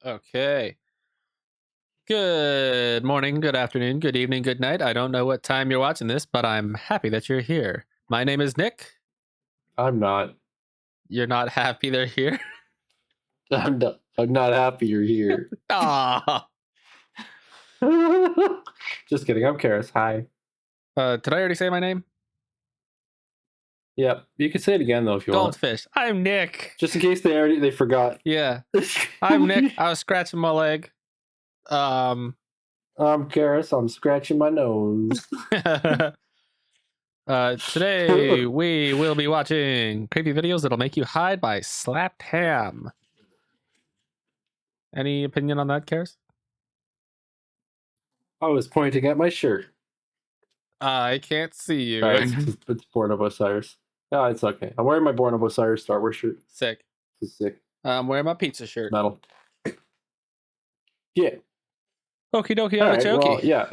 Okay. Good morning, good afternoon, good evening, good night. I don't know what time you're watching this, but I'm happy that you're here. My name is Nick. I'm not. You're not happy they're here? I'm not happy you're here. Aw. Just kidding. I'm Karis. Hi. Did I already say my name? Yep. You can say it again though if you want. Goldfish. I'm Nick. Just in case they forgot. Yeah. I'm Nick. I was scratching my leg. I'm Karis. I'm scratching my nose. Today we will be watching creepy videos that'll make you hide by slapped ham. Any opinion on that, Karis? I was pointing at my shirt. I can't see you. It's Born of Osiris. No, it's okay. I'm wearing my Born of Osiris Star Wars shirt. Sick. It's sick. I'm wearing my pizza shirt. Metal. Yeah. Okie dokie, All right, artichoke. well, yeah.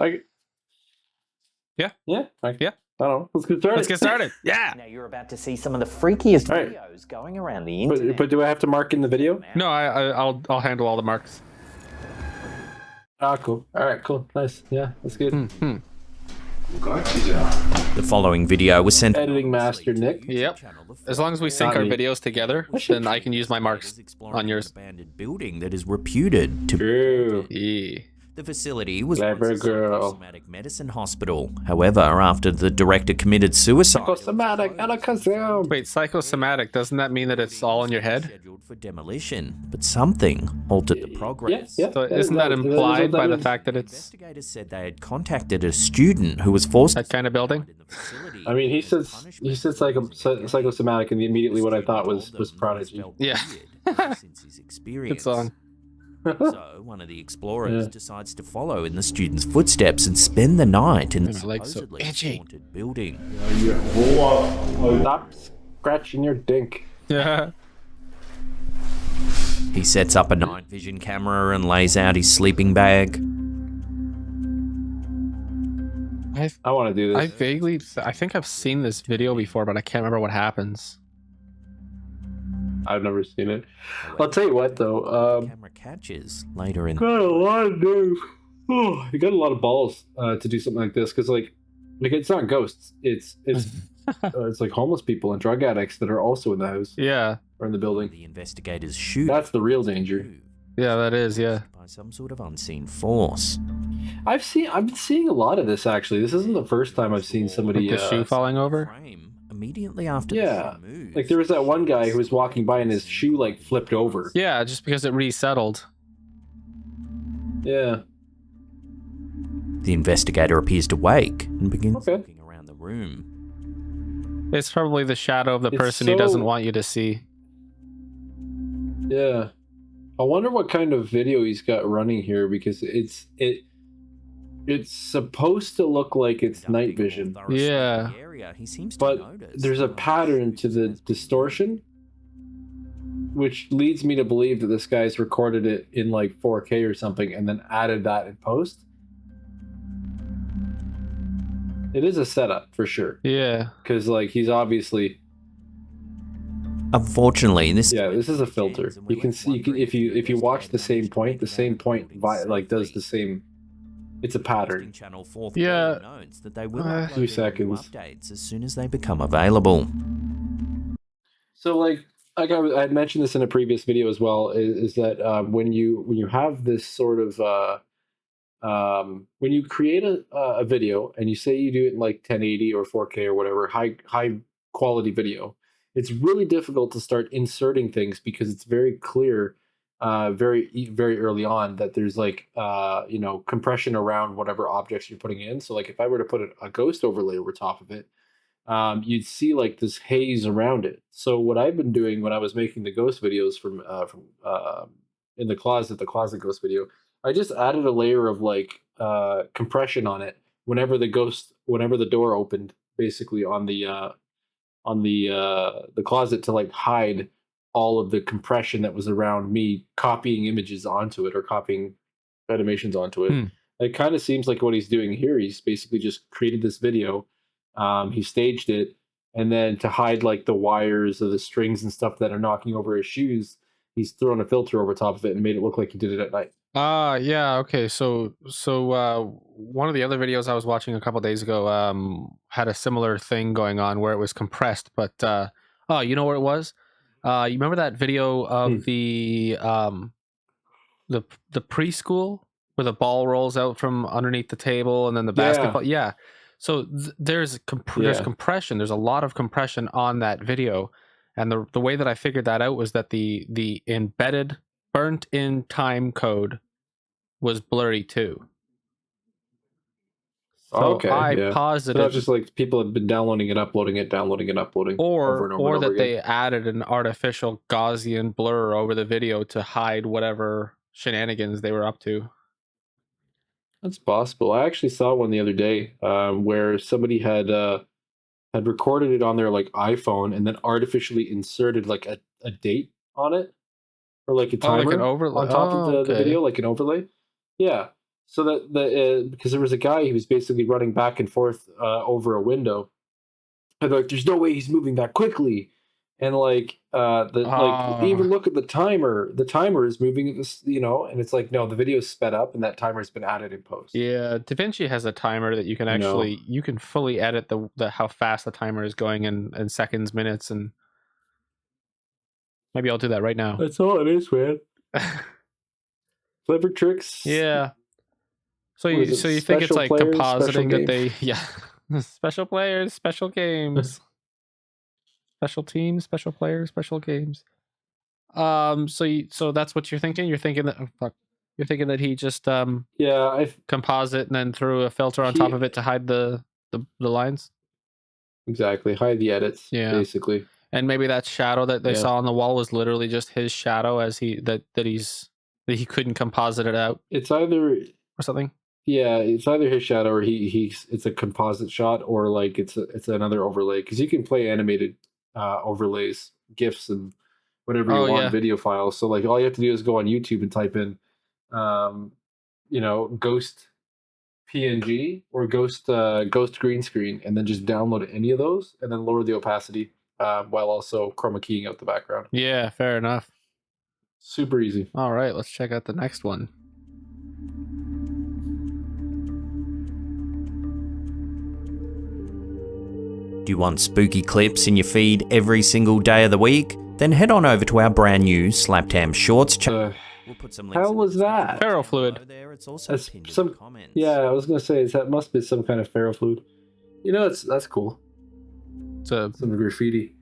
Yeah. Yeah. Yeah. I don't know. Let's get started. Let's get started. Yeah. Now you're about to see some of the freakiest videos going around the internet. But do I have to mark in the video? No, I'll handle all the marks. Ah, cool. All right, cool. Nice. Yeah, that's good. The following video was sent. Editing master Nick. Yep. As long as we sync our videos together, then I can use my marks on yours. Abandoned building that is reputed to. True. Yeah. The facility was Clever once a girl. psychosomatic medicine hospital. However, after the director committed suicide, Psychosomatic alakazam. Wait, psychosomatic, doesn't that mean that it's all in your head? scheduled for demolition, but something halted the progress. Yeah. So isn't that implied by the fact that it's Investigators said they had contacted a student who was forced that kind of building? in the facility. I mean, he said psychosomatic, and immediately what I thought was Prodigy. Yeah. Since his experience. Good song. So, one of the explorers decides to follow in the student's footsteps and spend the night in the My leg's so supposedly itchy. haunted building. Stop scratching your dink. Yeah. He sets up a night vision camera and lays out his sleeping bag. I want to do this. I think I've seen this video before, but I can't remember what happens. I've never seen it. I'll tell you what, though. Camera catches later in. Got a lot of nerve. Oh, you got a lot of balls to do something like this, because like it's not ghosts. It's like homeless people and drug addicts that are also in the house. Yeah. Or in the building. The investigators shoot. That's the real danger. Yeah, that is. Yeah. By some sort of unseen force. I've been seeing a lot of this actually. This isn't the first time I've seen somebody. Like the shoe falling over. Frame immediately after Yeah, the shoe moves. like there was that one guy who was walking by and his shoe like flipped over. Yeah, just because it resettled. Yeah. The investigator appears to wake and begins Okay. looking around the room. It's probably the shadow of the It's person he so- doesn't want you to see. Yeah. I wonder what kind of video he's got running here, because it's supposed to look like it's night vision, Yeah. The area, he seems to but notice there's a pattern to the distortion, which leads me to believe that this guy's recorded it in like 4K or something and then added that in post. It is a setup for sure, Yeah. because like he's obviously. Unfortunately, this This is a filter. You can see if you watch the same point like does the same. It's a pattern. Channel 4 Yeah. notes that they will 2 upload new seconds. updates as soon as they become available. So like I had mentioned this in a previous video as well, is that when you have this sort of when you create a video and you say you do it in like 1080 or 4K or whatever high quality video, it's really difficult to start inserting things, because it's very clear very early on that there's like compression around whatever objects you're putting in. So like if I were to put a ghost overlay over top of it, you'd see like this haze around it. So what I've been doing when I was making the ghost videos from in the closet ghost video, I just added a layer of like compression on it whenever the door opened, basically on the closet, to like hide all of the compression that was around me copying images onto it or copying animations onto it. It kind of seems like what he's doing here. He's basically just created this video. He staged it, and then to hide like the wires or the strings and stuff that are knocking over his shoes, he's thrown a filter over top of it and made it look like he did it at night. Yeah, okay. So one of the other videos I was watching a couple days ago had a similar thing going on where it was compressed, but oh, you know what it was? You remember that video of the preschool where the ball rolls out from underneath the table and then the basketball? Yeah. So there's compression. There's a lot of compression on that video. And the way that I figured that out was that the embedded burnt in time code was blurry too. So I posited, so not just like people have been downloading it, uploading it, downloading it, uploading, over and over or and over that again. they added an artificial Gaussian blur over the video to hide whatever shenanigans they were up to. That's possible. I actually saw one the other day where somebody had recorded it on their like iPhone and then artificially inserted like a date on it, or like a timer like an overlay on top of the video, like an overlay. Yeah. So that because there was a guy who was basically running back and forth over a window, and like, there's no way he's moving that quickly, and like even look at the timer. The timer is moving at this, and it's like, no, the video is sped up, and that timer's been added in post. Yeah, DaVinci has a timer that you can actually you can fully edit the how fast the timer is going in seconds, minutes, and maybe I'll do that right now. That's all it is, man. Clever tricks. Yeah. So you think it's like compositing that they special players, special games, special teams, special players, special games. So that's what you're thinking. You're thinking that he just composite and then threw a filter on top of it to hide the lines. Exactly, hide the edits. Yeah, basically. And maybe that shadow that they saw on the wall was literally just his shadow as he couldn't composite it out. It's either or something. Yeah, it's either his shadow or it's a composite shot, or like it's another overlay, because you can play animated overlays, GIFs, and whatever you want, video files. So like all you have to do is go on YouTube and type in ghost PNG or ghost green screen, and then just download any of those and then lower the opacity while also chroma keying out the background. Yeah, fair enough. Super easy. All right, let's check out the next one. Do you want spooky clips in your feed every single day of the week? Then head on over to our brand new Slaptam Shorts channel. We'll put some links. How was that? Ferrofluid. There. It's also pinned in the comments. Yeah, I was gonna say that must be some kind of ferrofluid. That's cool. It's some graffiti.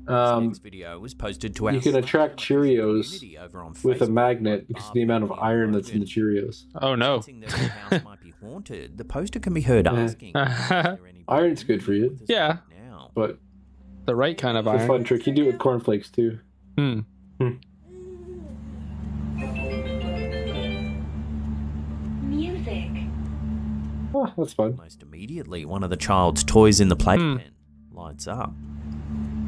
Next video was posted to our you can attract Cheerios with a magnet because of the amount of iron that's in the Cheerios. Oh no. The house might be haunted. The poster can be heard asking. Iron's good for you. Yeah. But the right kind of iron. It's a fun trick. You can do it with cornflakes too. Music. Oh, that's fun. Almost immediately, one of the child's toys in the playpen lights up.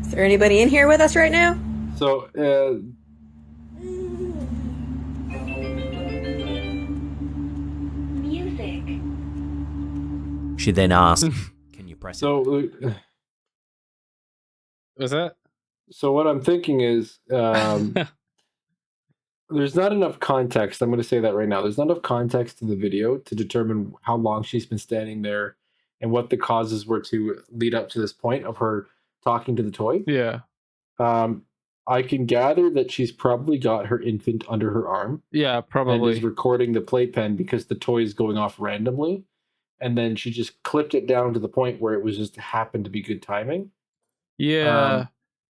Is there anybody in here with us right now? So, music. She then asked, "Can you press it?" Was that? So what I'm thinking is, there's not enough context. I'm going to say that right now. There's not enough context in the video to determine how long she's been standing there and what the causes were to lead up to this point of her talking to the toy. Yeah. I can gather that she's probably got her infant under her arm. Yeah, probably. And is recording the playpen because the toy is going off randomly. And then she just clipped it down to the point where it was just happened to be good timing. Yeah.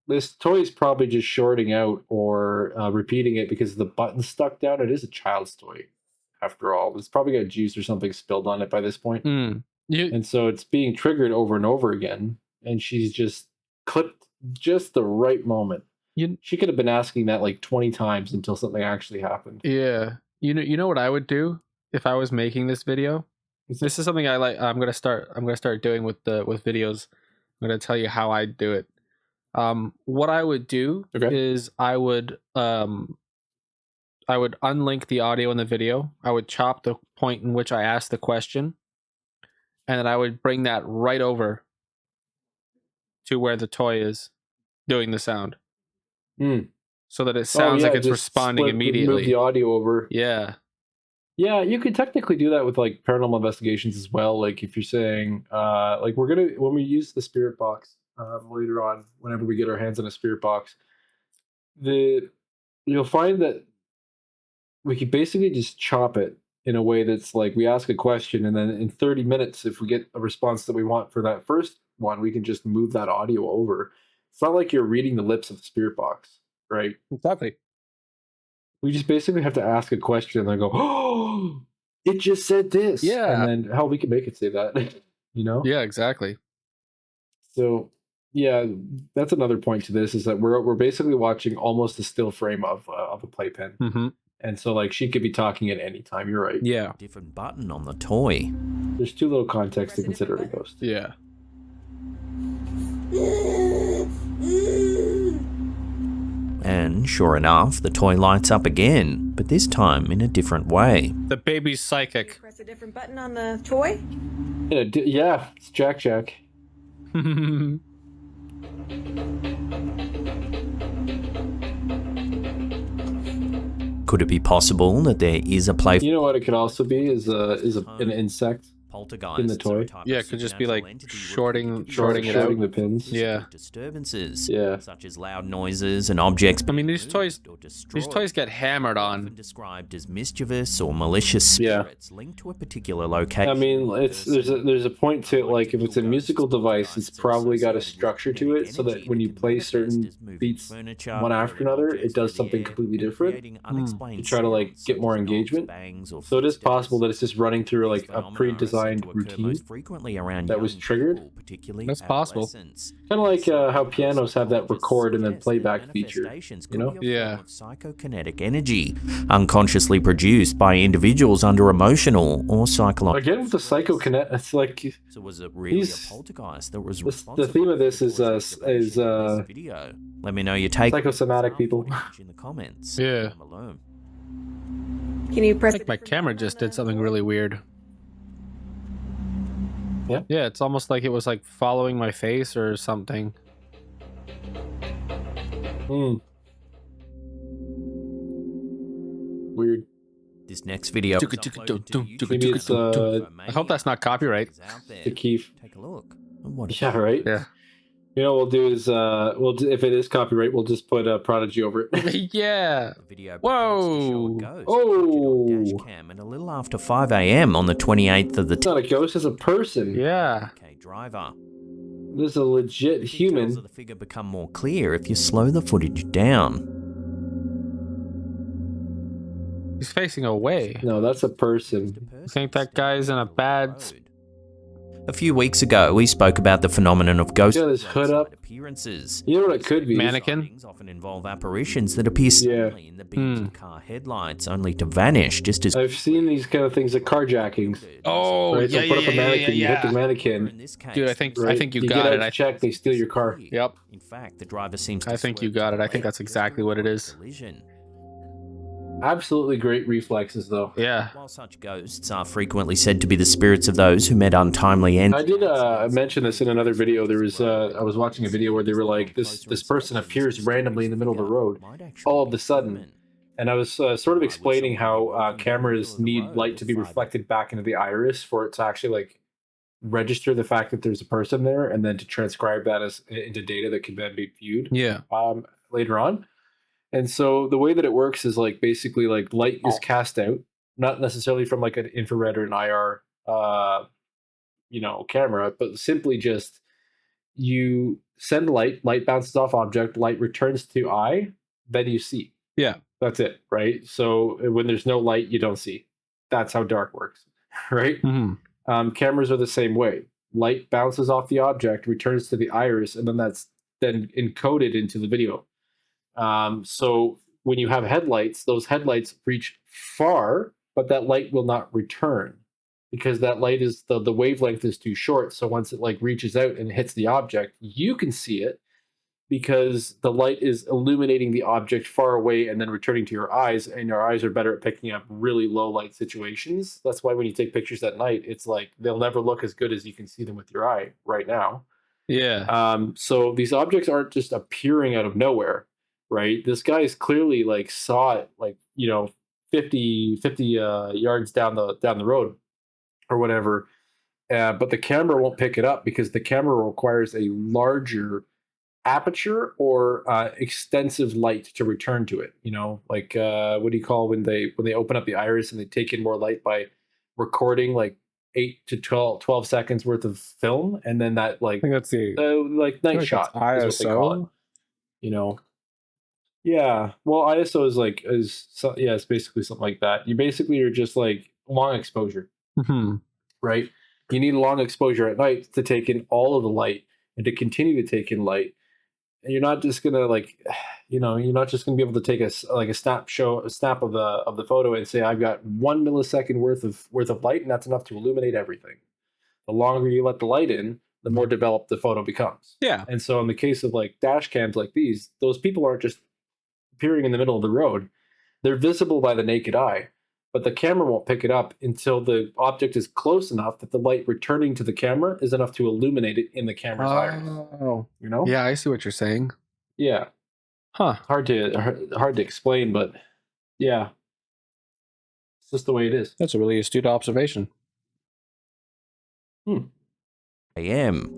This toy is probably just shorting out or repeating it because the button's stuck down. It is a child's toy, after all. It's probably got juice or something spilled on it by this point. And so it's being triggered over and over again. And she's just clipped just the right moment. She could have been asking that like 20 times until something actually happened. Yeah. You know what I would do if I was making this video? This is something I'm gonna start doing with videos. I'm gonna tell you how I do it. What I would do is I would unlink the audio in the video. I would chop the point in which I asked the question, and then I would bring that right over to where the toy is doing the sound. so that it sounds like it's responding immediately. Move the audio over. Yeah. Yeah, you could technically do that with like paranormal investigations as well. Like if you're saying, like when we use the spirit box later on, whenever we get our hands on a spirit box, you'll find that we could basically just chop it in a way that's like we ask a question, and then in 30 minutes, if we get a response that we want for that first one, we can just move that audio over. It's not like you're reading the lips of the spirit box, right? Exactly. We just basically have to ask a question and then go, oh, it just said this. Yeah. And then we can make it say that, you know? Yeah, exactly. So, yeah, that's another point to this is that we're basically watching almost a still frame of a playpen. Mm-hmm. And so, like, she could be talking at any time. You're right. Yeah. Different button on the toy. There's too little context to consider it a ghost. Yeah. And sure enough, the toy lights up again, but this time in a different way. The baby's psychic. Press a different button on the toy. Yeah, it's Jack. Could it be possible that there is a play? You know what it could also be is an insect Poltergeist in the toy. Yeah, it could just be like shorting it out. The pins. Yeah. Disturbances. Yeah. Such as loud noises and objects. I mean, these toys get hammered on. Described as mischievous or malicious spirits linked to a particular location. I mean, there's a point to it, like if it's a musical device, it's probably got a structure to it so that when you play certain beats one after another, it does something completely different to try to like get more engagement. So it is possible that it's just running through like a pre-designed routine that was triggered. That's possible. Kind of like how pianos have that record and then playback feature, you know? Yeah. Psychokinetic energy, unconsciously produced by individuals under emotional or psychological. Again with the psychokinetic, it's like so was it really a poltergeist that was the theme of this is video. Let me know your take. Psychosomatic people in the comments. Yeah. Can you press? I think my camera just did something really weird. Yeah. Yeah, it's almost like it was like following my face or something. Weird. This next video. Maybe it's I hope that's not copyright. the Keith. Take a look. Yeah, right. Yeah. You know what we'll do is if it is copyright, we'll just put Prodigy over it. Yeah. Whoa. Oh. Dashcam at a little after 5 a.m. on the 28th of the. It's not a ghost, it's a person. Yeah. Okay, driver. This is a legit Details human. of the figure become more clear if you slow the footage down. He's facing away. No, that's a person. I think that guy's in a bad. A few weeks ago, we spoke about the phenomenon of ghost Got his hood up. appearances. You know what it could be? Mannequin. Sightings often involve apparitions that appear suddenly in the beams of car headlights, only to vanish just as. I've seen these kind of things at carjackings. Oh, Right? So yeah, put up a yeah, mannequin, you hit the In mannequin. this case, Dude, I think Right? you get got out it. to check, they steal your car. Yep. In fact, the driver seems to I think you swerve got to it. the I think right that's exactly what it is. collision. Absolutely great reflexes, though. Yeah. While such ghosts are frequently said to be the spirits of those who met untimely ends. I did mention this in another video. There was I was watching a video where they were like, this person appears randomly in the middle of the road, all of a sudden. And I was sort of explaining how cameras need light to be reflected back into the iris for it to actually like register the fact that there's a person there, and then to transcribe that as into data that can then be viewed Yeah. later on. And so the way that it works is like basically like light is cast out, not necessarily from like an infrared or an IR camera, but simply just you send light bounces off object, light returns to eye, then you see. Yeah. That's it, right? So when there's no light, you don't see. That's how dark works, right? Mm-hmm. Cameras are the same way. Light bounces off the object, returns to the iris, and then that's then encoded into the video. So when you have headlights, those headlights reach far, but that light will not return because that light is the wavelength is too short. So once it like reaches out and hits the object, you can see it because the light is illuminating the object far away and then returning to your eyes, and your eyes are better at picking up really low light situations. That's why when you take pictures at night, it's like they'll never look as good as you can see them with your eye right now. Yeah. So these objects aren't just appearing out of nowhere. right? This guy's clearly like saw it like, 50 yards down the road or whatever. But the camera won't pick it up because the camera requires a larger aperture or extensive light to return to it. Like what do you call when they open up the iris and they take in more light by recording like 8 to 12 seconds worth of film, and then that like I think that's the like night shot is what they call it. Yeah. Well, ISO it's basically something like that. You're just like long exposure, right? You need long exposure at night to take in all of the light and to continue to take in light. And you're not just gonna you're not just gonna be able to take a snap of the photo and say I've got 1 millisecond worth of light and that's enough to illuminate everything. The longer you let the light in, the more developed the photo becomes. Yeah. And so in the case of like dash cams like these, those people aren't just appearing in the middle of the road. They're visible by the naked eye, but the camera won't pick it up until the object is close enough that the light returning to the camera is enough to illuminate it in the camera's iris. Yeah, I see what you're saying. Yeah. Huh. Hard to explain, but yeah. It's just the way it is. That's a really astute observation. AM.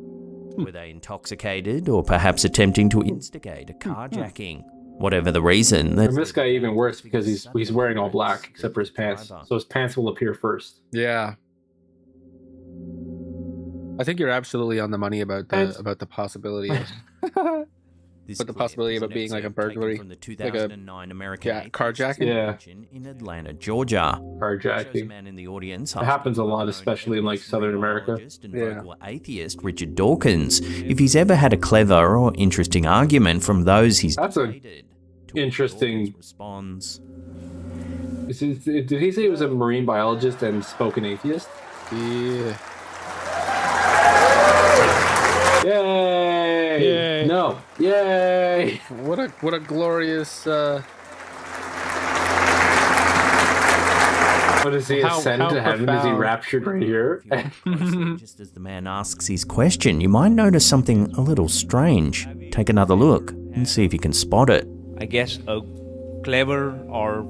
Were they intoxicated or perhaps attempting to instigate a carjacking? Whatever the reason. And this guy even worse because he's wearing all black except for his pants. So his pants will appear first. Yeah. I think you're absolutely on the money about the possibility of the possibility of it being like a burglary, from the 2009 American carjacking. In Atlanta, Georgia. Carjacking. Man in the audience. It happens a lot, especially in like Southern America. Vocal atheist Richard Dawkins. If he's ever had a clever or interesting argument from those he's interesting response. Did he say he was a marine biologist and spoke an atheist? Yeah. Yay! Yay! No! Yay! What a glorious. What does he ascend to heaven? Is he raptured right here? Just as the man asks his question, you might notice something a little strange. Take another look and see if you can spot it. I guess a clever or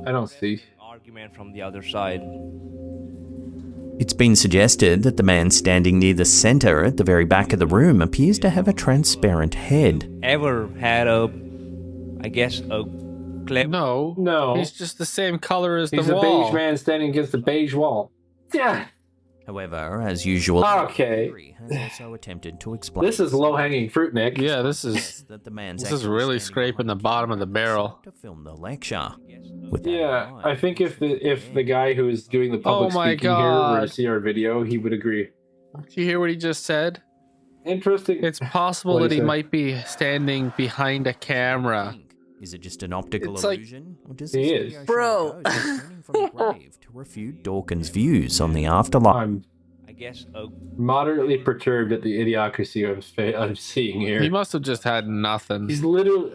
I don't see argument from the other side. It's been suggested that the man standing near the center at the very back of the room appears to have a transparent head. Ever had a clever... No. He's just the same color as the wall. He's a beige man standing against the beige wall. Yeah. However, as usual, okay. has also attempted to explain. This is low-hanging fruit, Nick. Yeah, this is that the man's this is really scraping the bottom of the barrel. To film the lecture. Yeah, I think if the guy who is doing the public speaking here were to see our video, he would agree. Did you hear what he just said? Interesting. It's possible that he might be standing behind a camera. Is it just an optical It's illusion? Or does he this is. video Bro. show a ghost returning from the grave to refute Dawkins' views on the afterlife? I'm I guess a moderately perturbed at the idiocracy I'm seeing here. He must have just had nothing. He's literally...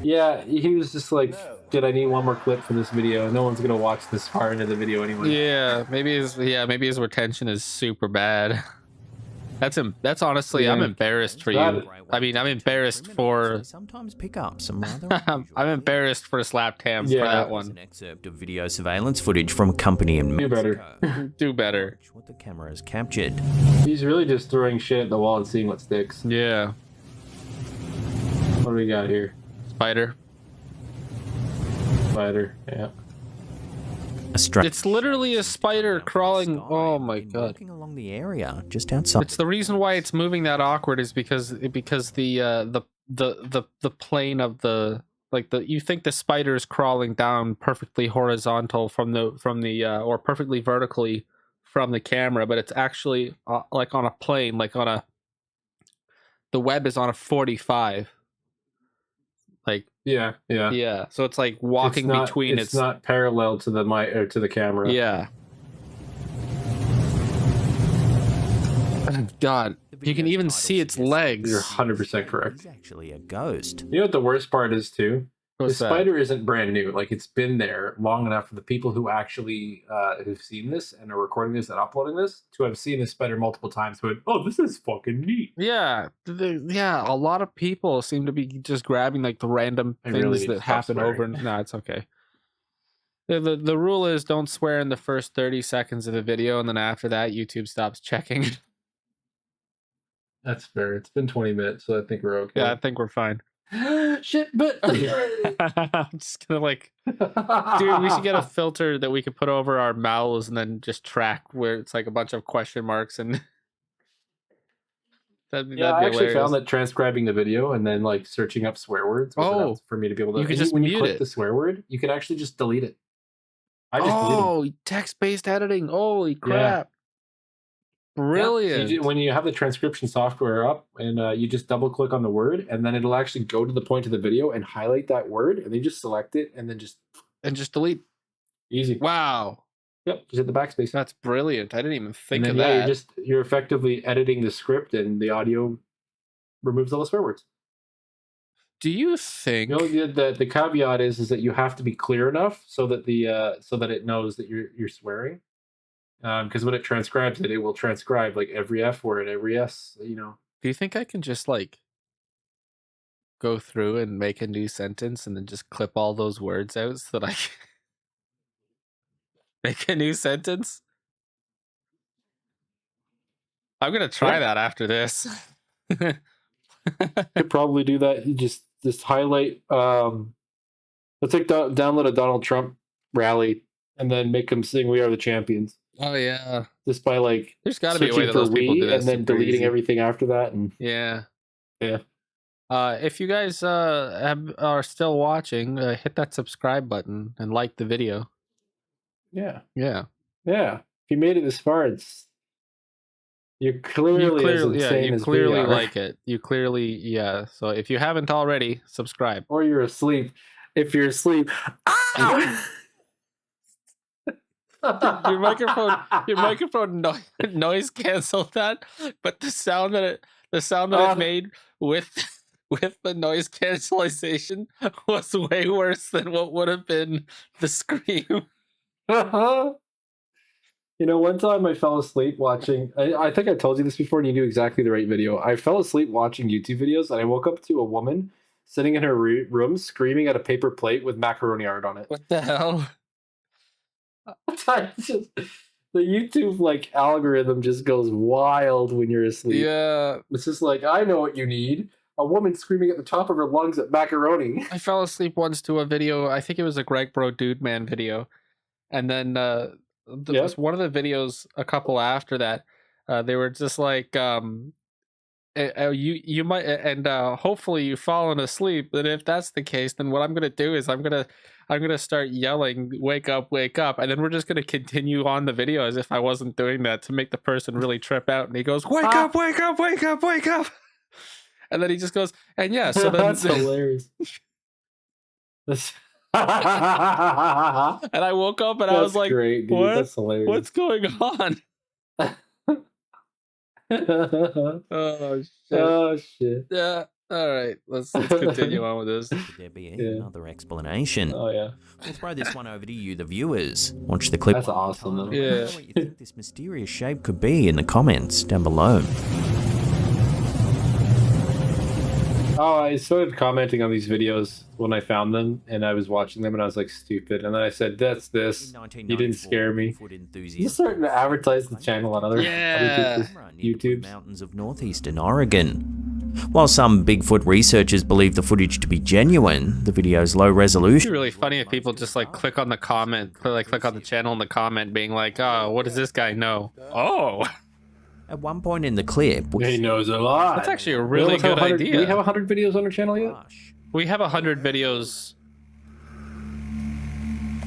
Yeah, he was just like, did I need one more clip for this video? No one's gonna watch this far into the video anyway. Yeah, maybe his retention is super bad. That's honestly, I'm embarrassed for you. I mean, I'm embarrassed for. Sometimes pick up some rather I'm embarrassed for Slap Tam for that one. An excerpt of video surveillance footage from a company in Mexico. Do better. What the camera has captured. He's really just throwing shit at the wall and seeing what sticks. Yeah. What do we got here? Spider. Yeah. It's literally a spider crawling. Oh my god! Walking along the area just outside. It's the reason why it's moving that awkward is because the plane of the you think the spider is crawling down perfectly horizontal from the or perfectly vertically from the camera, but it's actually like on a plane, the web is on a 45. Yeah. So it's like walking between. It's not parallel to the camera. Yeah. God, you can even see its legs. You're 100% correct. He's actually a ghost. You know what the worst part is too? The spider isn't brand new. Like, it's been there long enough for the people who actually who've seen this and are recording this and uploading this to have seen this spider multiple times. But oh, this is fucking neat. Yeah, yeah. A lot of people seem to be just grabbing like the random things that happen over. No, it's okay. The rule is don't swear in the first 30 seconds of the video, and then after that, YouTube stops checking. That's fair. It's been 20 minutes, so I think we're okay. Yeah, I think we're fine. Shit, but I'm just gonna like, dude, we should get a filter that we could put over our mouths and then just track where it's like a bunch of question marks and. That'd be I actually hilarious. found that transcribing the video and then like searching up swear words was enough for me to be able to. You can just when mute you click it. the swear word, you can actually just delete it. I just delete it. Text-based editing! Holy crap! Brilliant. Yeah. When you have the transcription software up and you just double click on the word, and then it'll actually go to the point of the video and highlight that word, and then just select it and then just delete. Easy. Wow. Yep. Just hit the backspace. That's brilliant. I didn't even think of that. Yeah, you're effectively editing the script, and the audio removes all the swear words. Do you think? The caveat is that you have to be clear enough so that it knows that you're swearing. Because when it transcribes it, it will transcribe like every F word, every S, Do you think I can just like go through and make a new sentence and then just clip all those words out so that I can make a new sentence? I'm gonna try that after this. Could probably do that. You just highlight. Let's download a Donald Trump rally and then make him sing "We Are the Champions." Oh yeah, just by like there's got to be a way that those people do that, and then deleting everything after that. And yeah. If you guys are still watching, hit that subscribe button and like the video. Yeah. If you made it this far, you clearly like it. You clearly So if you haven't already, subscribe. Or you're asleep. If you're asleep. your microphone noise canceled that, but the sound that it made with the noise cancellation was way worse than what would have been the scream. One time I fell asleep watching. I think I told you this before, and you knew exactly the right video. I fell asleep watching YouTube videos, and I woke up to a woman sitting in her room screaming at a paper plate with macaroni art on it. What the hell? The YouTube algorithm just goes wild when you're asleep. Yeah, it's just like, I know what you need. A woman screaming at the top of her lungs at macaroni. I fell asleep once to a video. I think it was a Greg Bro Dude Man video, and then was one of the videos a couple after that. They were just like, you might, and hopefully you've fallen asleep. And if that's the case, then what I'm gonna do is I'm gonna start yelling, "Wake up, wake up!" And then we're just gonna continue on the video as if I wasn't doing that to make the person really trip out. And he goes, "Wake up, wake up, wake up, wake up!" And then he just goes, and yeah, so then that's hilarious. And I woke up and I was like, great, dude. "What? That's hilarious. What's going on?" Oh shit! Oh shit! Yeah. All right, let's continue on with this. Could there be another explanation? Oh yeah. We'll throw this one over to you, the viewers. Watch the clip. That's awesome. Though. Yeah. What you think this mysterious shape could be in the comments down below. Oh, I started commenting on these videos when I found them, and I was watching them, and I was like, stupid. And then I said, "That's this. You didn't scare me." You're starting to advertise the channel on other people's YouTube. Mountains of northeastern Oregon. While some Bigfoot researchers believe the footage to be genuine, the video's low resolution. It'd be really funny if people just click on the comment, click on the channel and the comment, being like, "Oh, what does this guy know?" Oh. At one point in the clip, he knows a lot. That's actually a really good idea. Do we have 100 videos on our channel yet? We have 100 videos.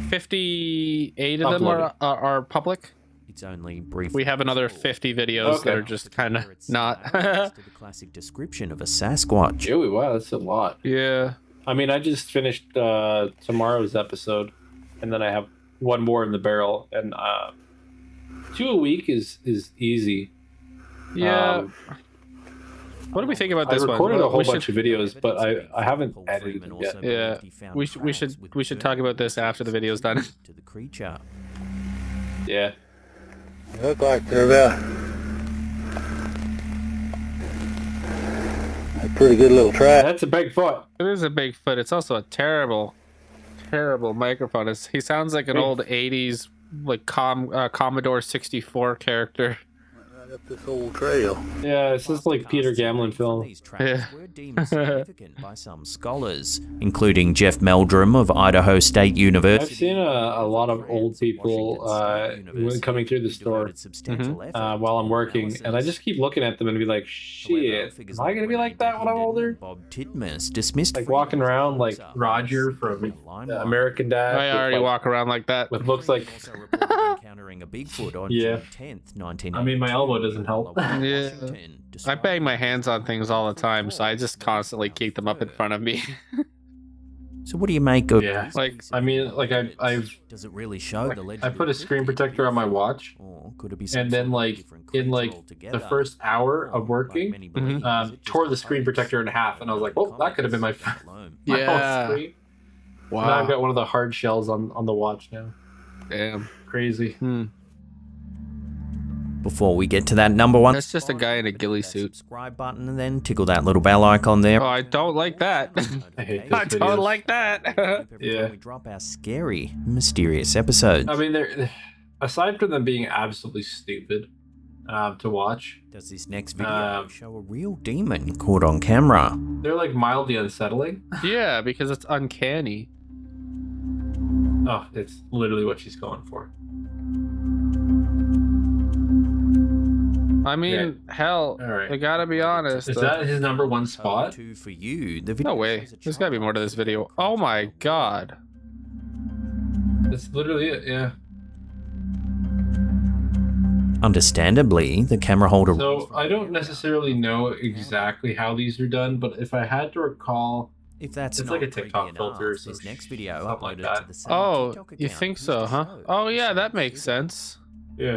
58 of them are public. It's only brief. We have another 50 videos that are just kind of not. The classic description of a Sasquatch. Joey, wow, that's a lot. Yeah. I mean, I just finished tomorrow's episode, and then I have one more in the barrel, and 2 a week is easy. Yeah. What do we think about this I one? recorded Well, a whole bunch of videos, but I haven't edited them yet. Yeah, we should talk about this after the video's done. To the creature. Yeah. They look like they're about a pretty good little track. That's a Bigfoot. It is a Bigfoot. It's also a terrible microphone. He sounds like an old 80s like Commodore 64 character. Right up this old trail. Yeah, it's just like Peter Gamlin film. These tracks were deemed significant by some scholars, including Jeff Meldrum of Idaho State University. I've seen a lot of old people coming through the store while I'm working, and I just keep looking at them and be like, shit, am I going to be like that when I'm older? Bob Titmus dismissed like walking around like Roger from American Dad. I already walk around like that. With looks like... encountering a Bigfoot on Yeah. June 10th, 1980. I mean, my elbow doesn't help. Yeah. I bang my hands on things all the time, so I just constantly keep them up in front of me. So what do you make of? Yeah, like I mean, like I've does it really show the legend? I put a screen protector on my watch, Or could it be and then like in like the first hour of working, tore the screen protector in half, and I was like, well, that could have been my Yeah. whole screen. Wow. Now I've got one of the hard shells on the watch now. Damn. Crazy. Before we get to that number one, That's just a guy in a ghillie suit. subscribe button and then tickle that little bell icon there. Oh, I don't like that. I hate I those don't videos. like that. Every Yeah. time we drop our scary, mysterious episodes. I mean, they're aside from them being absolutely stupid to watch, Does this next video show a real demon caught on camera? they're like mildly unsettling. Yeah, because it's uncanny. Oh, it's literally what she's going for. I mean, hell, All right. I gotta be honest. Is that his number one spot? Two for you. The video No way. shows a There's gotta be more to this video. Oh my god. That's literally it. Yeah. Understandably, the camera holder. So I don't necessarily know exactly how these are done, but if I had to recall, If that's it's not like a TikTok creepy filter or enough, some this next video something like uploaded that. to the same Oh, TikTok you account think used so, to huh? show Oh yeah, this that makes video. sense. yeah.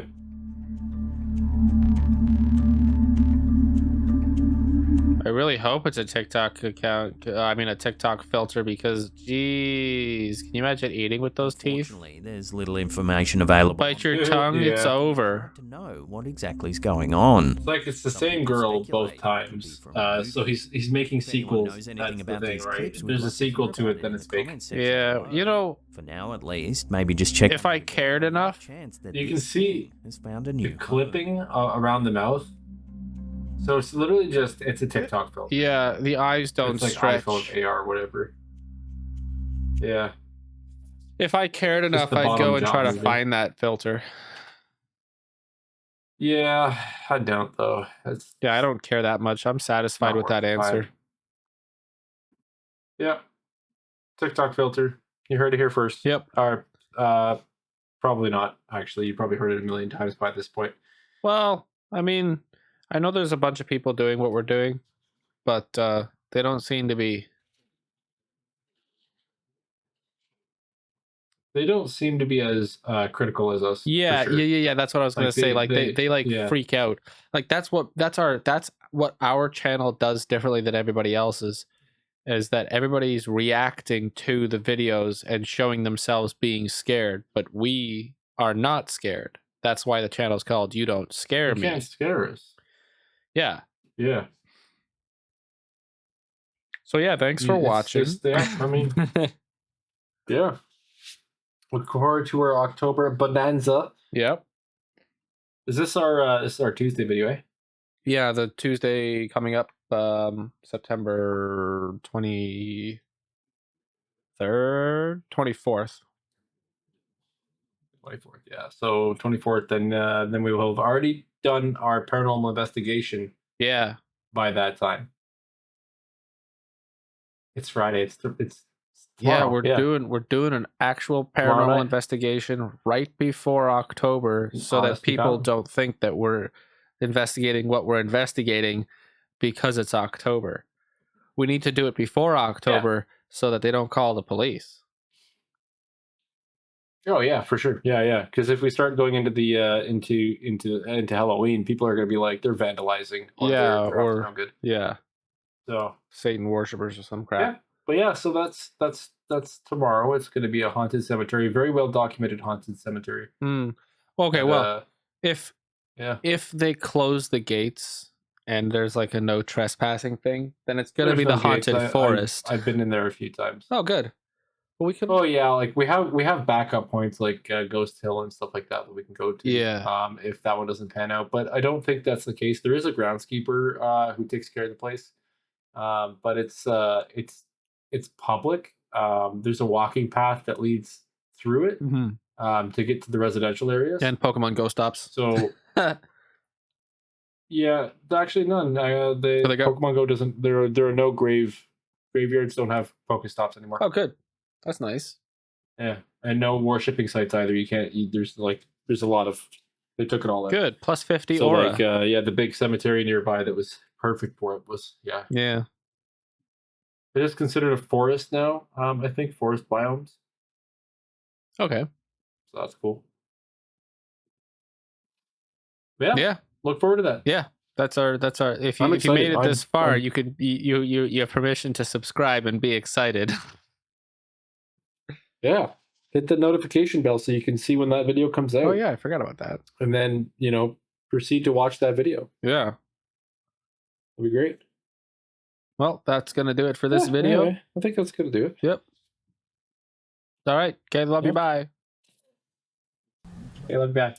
I really hope it's a TikTok account. I mean, a TikTok filter, because, geez, can you imagine eating with those teeth? Unfortunately, there's little information available. Bite your tongue, it's Yeah. over. To know what exactly is going on. It's like it's the same girl both times. So he's making If anyone sequels. knows anything That's the about thing, these right? clips, If we'd there's a love to sequel hear to about it, then in it's the fake. comment section Yeah, below. you know, For now, at least, maybe just check. if I cared enough, Chance that You can this see thing has found a The new clipping around the mouth. So it's literally just it's a TikTok filter. yeah, the eyes don't It's like stretch. iPhone AR, whatever. Yeah. If I cared enough, the I'd bottom go and jaw try to moving. find that filter. Yeah, I don't though. It's Yeah, I don't care that much. I'm satisfied not with that worth the time. answer. Yeah. TikTok filter. You heard it here first. Yep. Or probably not, actually. You probably heard it a million times by this point. Well, I mean, I know there's a bunch of people doing what we're doing, but they don't seem to be. They don't seem to be as critical as us. for Yeah, sure. yeah. That's what I was gonna Like, say. Like they like yeah. freak out. Like that's what our channel does differently than everybody else's. Is that everybody's reacting to the videos and showing themselves being scared, but we are not scared. That's why the channel's called You Don't Scare You Me. can't scare us. Yeah. Yeah. So yeah, thanks for It's watching. just- yeah, I mean, yeah. Look forward to our October bonanza. Yep. Is this our Tuesday video, eh? Yeah, the Tuesday coming up, September 23rd, 24th. 24th, yeah. So 24th, then we will have already done our paranormal investigation Yeah. by that time. It's Friday. It's Yeah, tomorrow. we're doing an actual Tomorrow paranormal night. investigation right before October, so that Honest to people God. don't think that we're investigating what we're investigating because it's October. We need to do it before October so that they don't call the police. Oh yeah, for sure. Yeah. Because if we start going into the into Halloween, people are going to be like they're vandalizing. Or they're up to no good. Yeah. So Satan worshippers or some crap. Yeah, but yeah. So that's tomorrow. It's going to be a haunted cemetery, very well documented haunted cemetery. Okay. And, well, if they close the gates and there's like a no trespassing thing, then it's going to be the haunted forest. I've been in there a few times. Oh, good. Well, we can. Oh yeah, like we have backup points like Ghost Hill and stuff like that we can go to. Yeah. If that one doesn't pan out, but I don't think that's the case. There is a groundskeeper who takes care of the place, but it's public. There's a walking path that leads through it to get to the residential areas and Pokemon Go stops. So. Yeah, actually none. Pokemon Go doesn't. There are no graveyards. Don't have Pokestops anymore. Oh, good. That's nice. Yeah, and no worshipping sites either. You can't. There's a lot of. They took it all out. Good. Plus 50 so aura. Like the big cemetery nearby that was perfect for it was Yeah. It is considered a forest now. I think forest biomes. Okay. So that's cool. Yeah. Look forward to that. Yeah. That's our if you made it this far, you could you have permission to subscribe and be excited. Yeah. Hit the notification bell so you can see when that video comes out. Oh yeah, I forgot about that. And then, proceed to watch that video. Yeah. That'd be great. Well, that's going to do it for this video. Anyway, I think that's going to do it. Yep. All right. Okay, love you. Bye. Okay, love you. Bye.